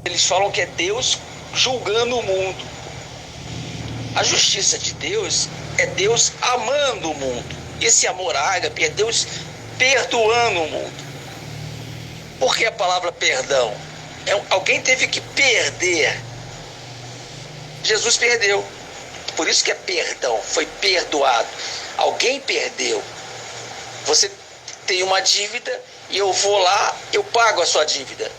Eles falam que é Deus julgando o mundo. A justiça de Deus é Deus amando o mundo. Esse amor ágape é Deus perdoando o mundo. Por que a palavra perdão? Alguém teve que perder. Jesus perdeu. Por isso que é perdão, foi perdoado. Alguém perdeu. Você tem uma dívida e eu vou lá, eu pago a sua dívida.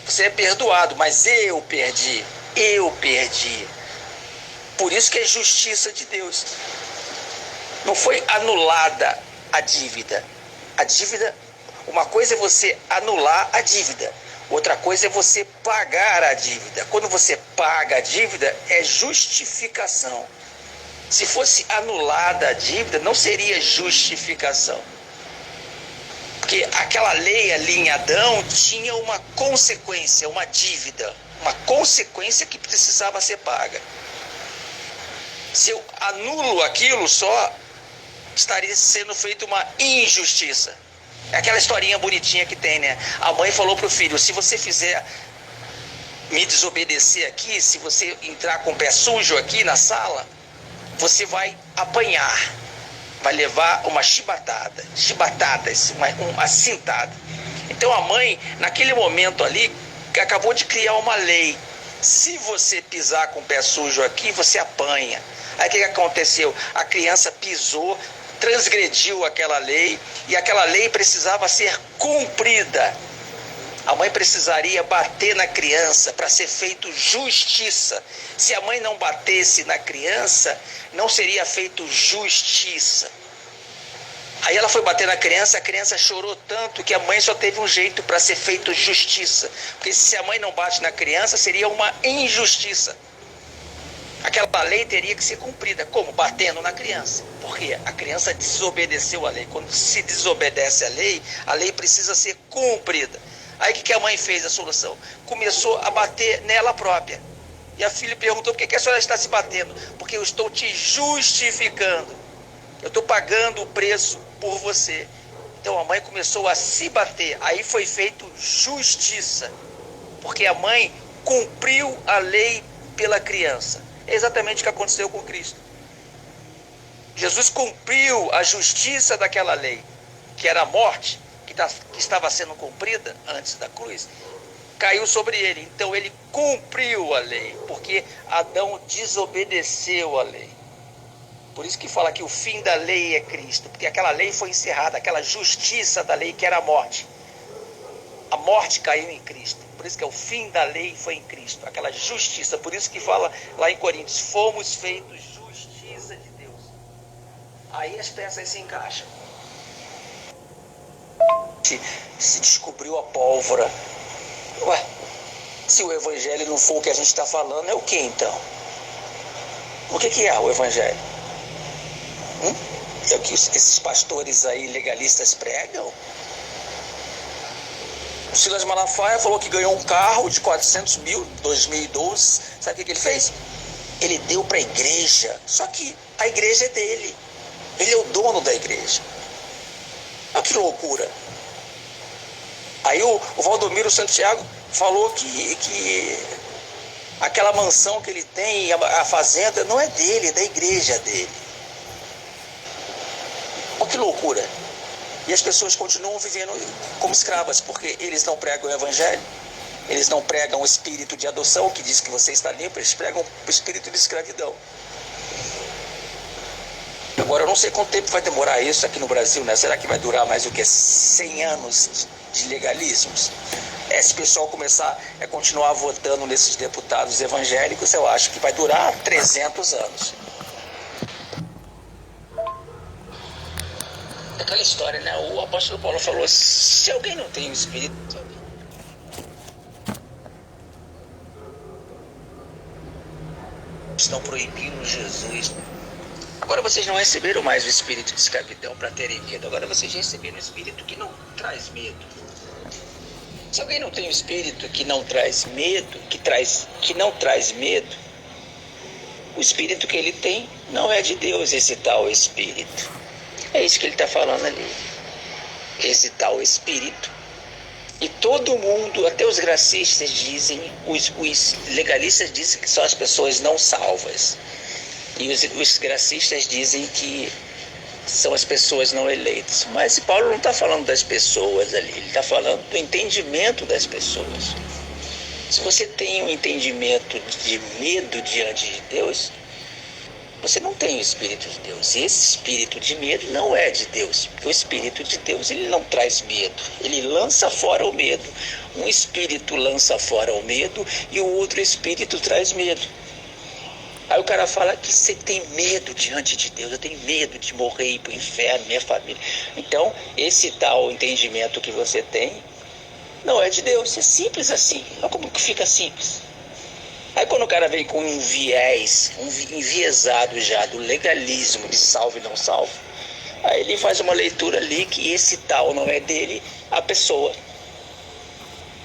Você é perdoado, mas eu perdi. Eu perdi. Por isso que é justiça de Deus. Não foi anulada a dívida. A dívida, uma coisa é você anular a dívida. Outra coisa é você pagar a dívida. Quando você paga a dívida, é justificação. Se fosse anulada a dívida, não seria justificação. Porque aquela lei ali em Adão tinha uma consequência, uma dívida. Uma consequência que precisava ser paga. Se eu anulo aquilo só, estaria sendo feita uma injustiça. É aquela historinha bonitinha que tem, né? A mãe falou pro filho, se você fizer me desobedecer aqui, se você entrar com o pé sujo aqui na sala, você vai apanhar. Vai levar uma chibatada, uma cintada. Então a mãe, naquele momento ali, acabou de criar uma lei. Se você pisar com o pé sujo aqui, você apanha. Aí o que aconteceu? A criança pisou, transgrediu aquela lei e aquela lei precisava ser cumprida. A mãe precisaria bater na criança para ser feito justiça. Se a mãe não batesse na criança, não seria feito justiça. Aí ela foi bater na criança, a criança chorou tanto que a mãe só teve um jeito para ser feito justiça. Porque se a mãe não bate na criança, seria uma injustiça. Aquela lei teria que ser cumprida. Como? Batendo na criança. Por quê? A criança desobedeceu a lei. Quando se desobedece a lei precisa ser cumprida. Aí o que a mãe fez a solução? Começou a bater nela própria. E a filha perguntou, por que a senhora está se batendo? Porque eu estou te justificando. Eu estou pagando o preço por você. Então a mãe começou a se bater. Aí foi feito justiça. Porque a mãe cumpriu a lei pela criança. É exatamente o que aconteceu com Cristo. Jesus cumpriu a justiça daquela lei, que era a morte, que estava sendo cumprida antes da cruz, caiu sobre ele. Então ele cumpriu a lei, porque Adão desobedeceu a lei. Por isso que fala que o fim da lei é Cristo, porque aquela lei foi encerrada, aquela justiça da lei que era a morte. A morte caiu em Cristo. Por isso que o fim da lei foi em Cristo, aquela justiça. Por isso que fala lá em Coríntios, fomos feitos justiça de Deus. Aí as peças se encaixam. Se descobriu a pólvora. Ué, se o evangelho não for o que a gente está falando, é o que então? O que é o evangelho? É o que esses pastores aí legalistas pregam? O Silas Malafaia falou que ganhou um carro de 400 mil em 2012. Sabe o que ele fez? Ele deu para a igreja. Só que a igreja é dele. Ele é o dono da igreja. Olha que loucura. Aí o Valdomiro Santiago falou que aquela mansão que ele tem, a fazenda, não é dele, é da igreja dele. Olha que loucura. E as pessoas continuam vivendo como escravas, porque eles não pregam o evangelho, eles não pregam o espírito de adoção, que diz que você está limpo, eles pregam o espírito de escravidão. Agora, eu não sei quanto tempo vai demorar isso aqui no Brasil, né? Será que vai durar mais o que? 100 anos de legalismos? Se o pessoal começar a continuar votando nesses deputados evangélicos, eu acho que vai durar 300 anos. Aquela história, né? O apóstolo Paulo falou, se alguém não tem o Espírito, estão proibindo Jesus. Agora vocês não receberam mais o espírito de escravidão para terem medo. Agora vocês receberam o espírito que não traz medo. Se alguém não tem o espírito que não traz medo, que não traz medo, o espírito que ele tem não é de Deus, esse tal espírito. É isso que ele está falando ali. Esse tal espírito E todo mundo, até os gracistas dizem, os legalistas dizem que são as pessoas não salvas. E os gracistas dizem que são as pessoas não eleitas. Mas Paulo não está falando das pessoas ali, ele está falando do entendimento das pessoas. Se você tem um entendimento de medo diante de Deus, você não tem o Espírito de Deus. E esse espírito de medo não é de Deus, porque o Espírito de Deus ele não traz medo, ele lança fora o medo. Um espírito lança fora o medo e o outro espírito traz medo. Aí o cara fala que você tem medo diante de Deus, eu tenho medo de morrer e ir para o inferno, minha família. Então, esse tal entendimento que você tem não é de Deus, é simples assim. Olha como que fica simples. Aí quando o cara vem com um viés, enviesado já do legalismo de salvo e não salvo, aí ele faz uma leitura ali que esse tal não é dele, a pessoa.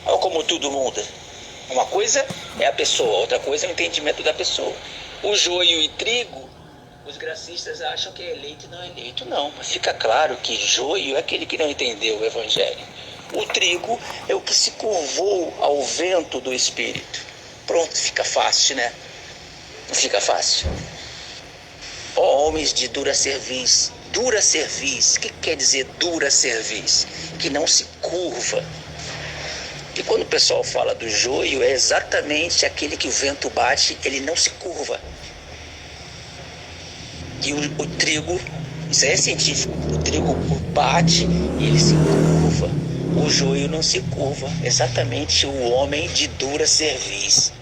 Olha como tudo muda. Uma coisa é a pessoa, outra coisa é o entendimento da pessoa. O joio e trigo, os gracistas acham que é eleito e não é eleito. Não, mas fica claro que joio é aquele que não entendeu o evangelho. O trigo é o que se curvou ao vento do Espírito. Pronto, fica fácil, né? Não fica fácil. Ó homens de dura cerviz. Dura cerviz, o que quer dizer dura cerviz? Que não se curva. E quando o pessoal fala do joio, é exatamente aquele que o vento bate, ele não se curva. E o trigo, isso aí é científico, o trigo bate e ele se curva. O joio não se curva, exatamente o homem de dura cerviz.